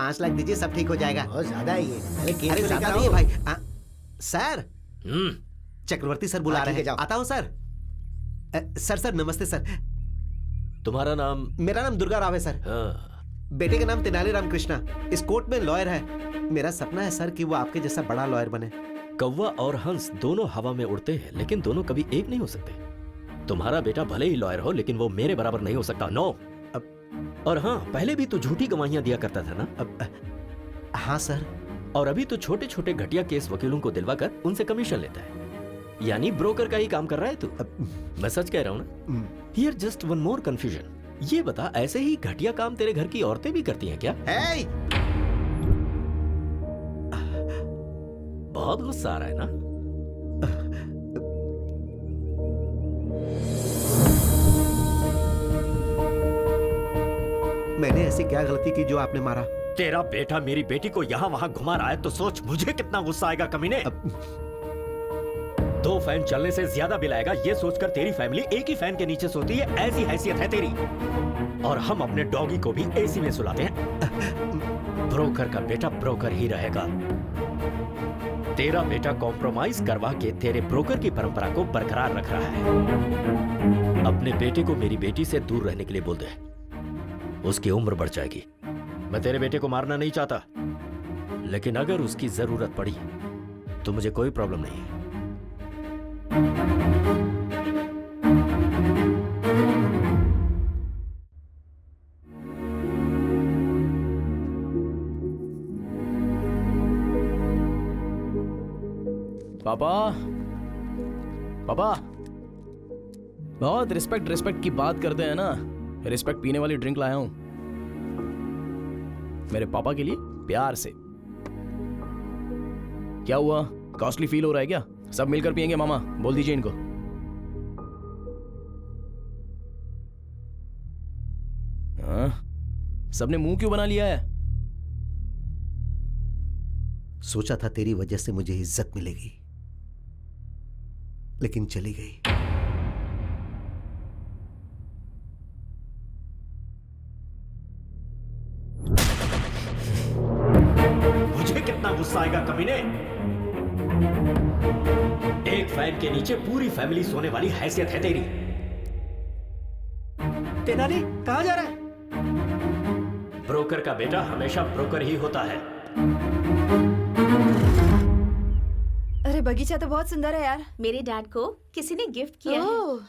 5 लाख दीजिए, सब ठीक हो जाएगा। बहुत ज्यादा है ये। अरे केस अरे तो ज्यादा लेकर नहीं है आओ। भाई। सर, चक्रवर्ती सर बुला रहे हैं। ठीक है, जाओ। आता हूँ सर। सर नमस्ते सर। तुम्हारा नाम? मेरा नाम दुर्गा राव है सर। हाँ। बेटे का नाम तेनाली राम कृष्णा, इस कोर्ट में लॉयर है। मेरा सपना है सर कि वो आपके जैसा बड़ा लॉयर बने। कौवा और हंस दोनों हवा में उड़ते हैं, लेकिन दोनों कभी एक नहीं हो सकते। तुम्हारा बेटा भले ही लॉयर हो, लेकिन वो मेरे बराबर नहीं हो सकता। नो। और हाँ, पहले भी तू झूठी गवाहियां दिया करता था ना? हाँ सर। और अभी तो छोटे छोटे घटिया केस वकीलों को दिलवाकर उनसे कमीशन लेता है, यानी ब्रोकर का ही काम कर रहा है तू। मैं सच कह रहा हूँ ना? Here just one more confusion. ये बता, ऐसे ही घटिया काम तेरे घर की औरतें भी करती हैं क्या? Hey! बहुत गुस्सा आ रहा है ना? मैंने ऐसी क्या गलती की जो आपने मारा? तेरा बेटा मेरी बेटी को यहाँ वहाँ घुमा रहा है तो सोच मुझे कितना गुस्सा आएगा कमीने। 2 फैन चलने से ज्यादा बिल आएगा, ये सोचकर तेरी फैमिली एक ही फैन के नीचे सोती है, ऐसी हैसियत है तेरी। और हम अपने डॉगी को भी एसी में सुलाते हैं। ब्रोकर का बेटा ब्रोकर ही रहेगा। तेरा बेटा कॉम्प्रोमाइज करवा के तेरे ब्रोकर की परंपरा को बरकरार रख रहा है। अपने बेटे को मेरी बेटी से दूर रहने के लिए बोल दे, उसकी उम्र बढ़ जाएगी। मैं तेरे बेटे को मारना नहीं चाहता, लेकिन अगर उसकी जरूरत पड़ी तो मुझे कोई प्रॉब्लम नहीं है। पापा, पापा, बहुत रिस्पेक्ट की बात करते हैं ना। रिस्पेक्ट पीने वाली ड्रिंक लाया हूं मेरे पापा के लिए, प्यार से। क्या हुआ, कॉस्टली फील हो रहा है क्या? सब मिलकर पियेंगे मामा, बोल दीजिए इनको। हाँ? सबने मुंह क्यों बना लिया है? सोचा था तेरी वजह से मुझे इज्जत मिलेगी, लेकिन चली गई। मुझे कितना गुस्सा आएगा कमीने। एक फैन के नीचे पूरी फैमिली सोने वाली हैसियत है तेरी। तेनाली कहां जा रहा है? ब्रोकर का बेटा हमेशा ब्रोकर ही होता है। अरे बगीचा तो बहुत सुंदर है यार। मेरे डैड को किसी ने गिफ्ट किया है।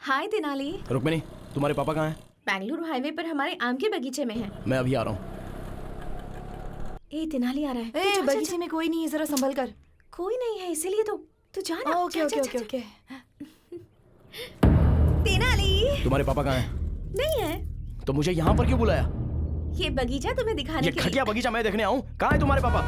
हाय तेनाली। रुक्मिनी, तुम्हारे पापा कहाँ हैं? बेंगलुरु हाईवे पर हमारे आम के बगीचे में है। मैं अभी आ रहा हूँ। ए तेनाली आ रहा है। ए, बगीचे में कोई नहीं है, जरा संभल कर। कोई नहीं है इसीलिए तो तू जा ना। Okay okay okay okay. Tenali तुम्हारे पापा कहाँ हैं? नहीं है। तो मुझे यहाँ पर क्यों बुलाया? ये बगीचा तुम्हें दिखाने ये के लिए। घटिया बगीचा मैं देखने आऊँ? कहाँ है तुम्हारे पापा?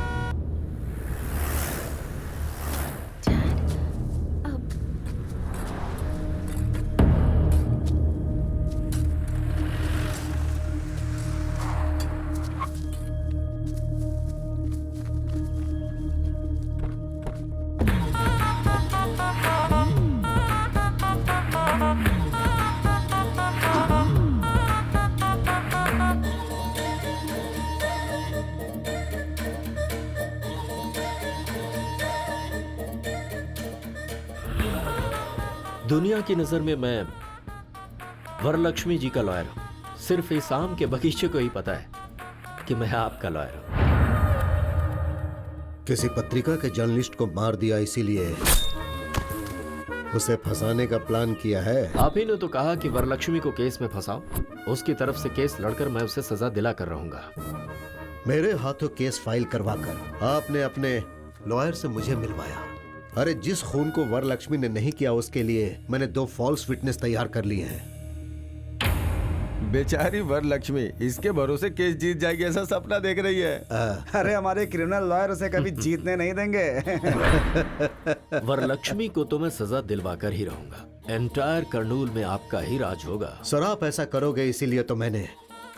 दुनिया की नजर में मैं वरलक्ष्मी जी का लॉयर हूं। सिर्फ इस आम के बगीचे को ही पता है कि मैं आपका लॉयर हूं। किसी पत्रिका के जर्नलिस्ट को मार दिया, इसीलिए उसे फंसाने का प्लान किया है। आप ही ने तो कहा कि वरलक्ष्मी को केस में फंसाओ। उसकी तरफ से केस लड़कर मैं उसे सजा दिला कर रहूंगा। मेरे हाथों केस फाइल करवाकर आपने अपने लॉयर से मुझे मिलवाया। अरे जिस खून को वरलक्ष्मी ने नहीं किया, उसके लिए मैंने 2 फॉल्स विटनेस तैयार कर लिए हैं। बेचारी वरलक्ष्मी इसके भरोसे केस जीत जाएगी ऐसा सपना देख रही है। अरे हमारे क्रिमिनल लॉयर उसे कभी जीतने नहीं देंगे। वरलक्ष्मी को तो मैं सजा दिलवाकर ही रहूंगा। एंटायर कर्नूल में आपका ही राज होगा। सर आप ऐसा करोगे, इसीलिए तो मैंने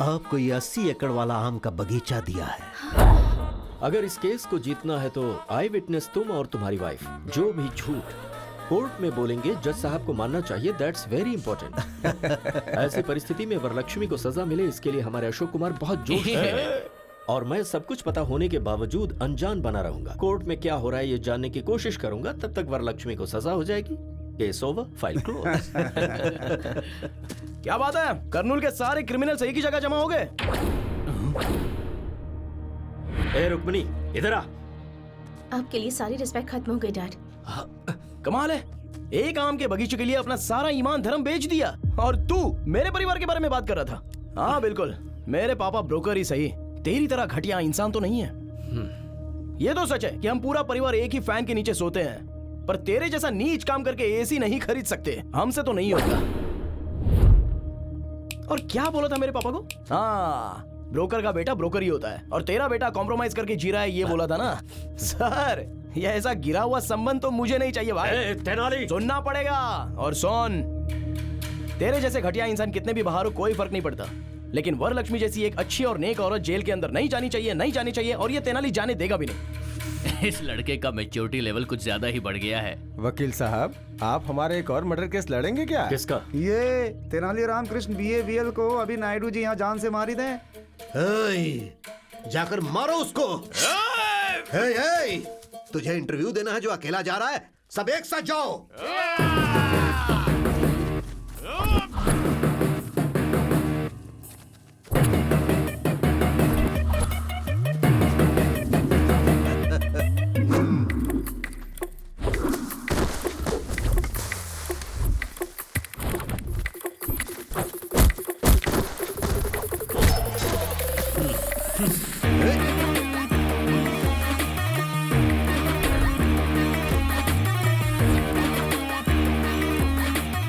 आपको ये 80 एकड़ वाला आम का बगीचा दिया है। अगर इस केस को जीतना है तो आई विटनेस तुम और तुम्हारी वाइफ जो भी झूठ कोर्ट में बोलेंगे जज साहब को मानना चाहिए, दैट्स वेरी इंपॉर्टेंट। ऐसी परिस्थिति में वरलक्ष्मी को सजा मिले इसके लिए हमारे अशोक कुमार बहुत जोश में हैं। और मैं सब कुछ पता होने के बावजूद अनजान बना रहूंगा। कोर्ट में क्या हो रहा है ये जानने की कोशिश करूंगा, तब तक वरलक्ष्मी को सजा हो जाएगी। Case over, file close. क्या बात है, कर्नूल के सारे क्रिमिनल्स एक ही जगह जमा हो गए। ए रुक्मिनी, इधर आ। आपके लिए सारी रिस्पेक्ट खत्म हो गई डैड। कमाल है, एक आम के बगीचे के लिए अपना सारा ईमान धर्म बेच दिया, और तू मेरे परिवार के बारे में बात कर रहा था। हाँ बिल्कुल, मेरे पापा ब्रोकर ही सही, तेरी तरह घटिया इंसान तो नहीं है। ये तो सच है कि हम पूरा परिवार एक ही फैन के नीचे सोते हैं, पर तेरे जैसा नीच काम करके एसी नहीं खरीद सकते, हमसे तो नहीं होता। और क्या बोला था मेरे पापा को? हाँ, ब्रोकर का बेटा ब्रोकर ही होता है, और तेरा बेटा कॉम्प्रोमाइज करके जी रहा है, ये बोला था ना। सर, ये ऐसा गिरा हुआ संबंध तो मुझे नहीं चाहिए भाई। तेनाली, सुनना पड़ेगा। और सुन, तेरे जैसे घटिया इंसान कितने भी बाहर हो कोई फर्क नहीं पड़ता, लेकिन वरलक्ष्मी जैसी एक अच्छी और नेक औरत जेल के अंदर नहीं जानी चाहिए, नहीं जानी चाहिए, और ये तेनाली जाने देगा भी नहीं। इस लड़के का मैच्योरिटी लेवल कुछ ज्यादा ही बढ़ गया है। वकील साहब, आप हमारे एक और मर्डर केस लड़ेंगे क्या? किसका? ये तेनालीराम कृष्ण BAVL को अभी नायडू जी यहाँ जान से मारी थे। जाकर मारो उसको। तुझे इंटरव्यू देना है जो अकेला जा रहा है? सब एक साथ जाओ।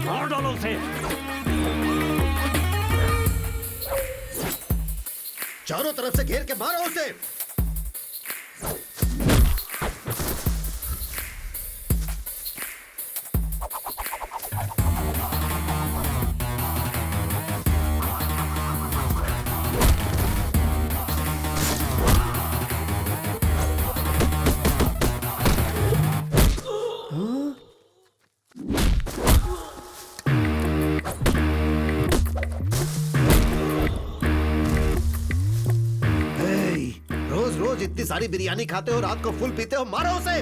मार डालो उसे। चारों तरफ से घेर के मारो उसे। रोज रोज इतनी सारी बिरयानी खाते हो, रात को फुल पीते हो, मारो उसे।